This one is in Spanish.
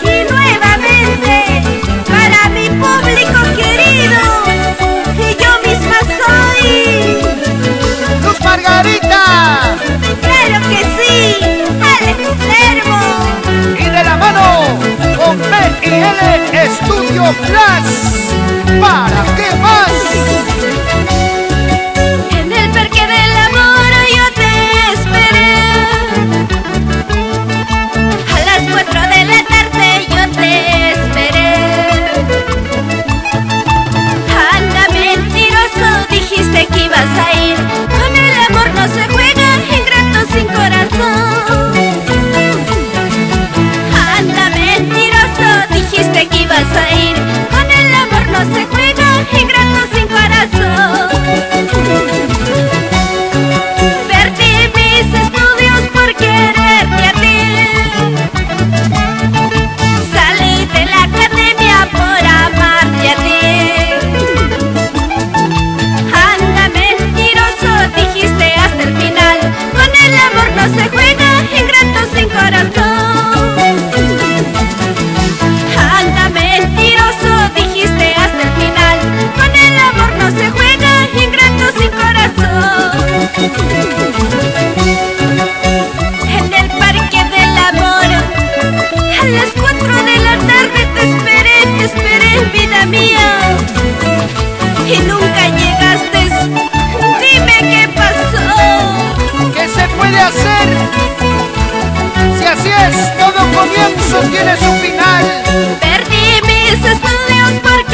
Y nuevamente, para mi público querido, y yo misma soy Luz Margarita. ¡claro que sí! ¡Al extremo! Y de la mano con B&L Studio Plus. ¿Para qué más? En el parque del amor yo te esperé. A las 4 de la tarde yo te esperé. Anda mentiroso, dijiste que ibas a ir. Con el amor no se juega, ingrato sin corazón. Anda mentiroso, dijiste que ibas a ir. Con el amor no se juega, ingrato sin corazón. Perdí mis estudios por quererte a ti. Salí de la academia por amarte a ti. Anda mentiroso, dijiste hasta el final. Con el amor no se juega, ingrato sin corazón. Anda mentiroso, dijiste hasta el final. Con el amor no se juega, ingrato sin corazón. En el parque del amor, a las 4 de la tarde te esperé, vida mía. Y nunca llegaste, dime qué pasó. ¿Qué se puede hacer? Si así es, todo comienzo tiene su final. Perdí mis estudios porque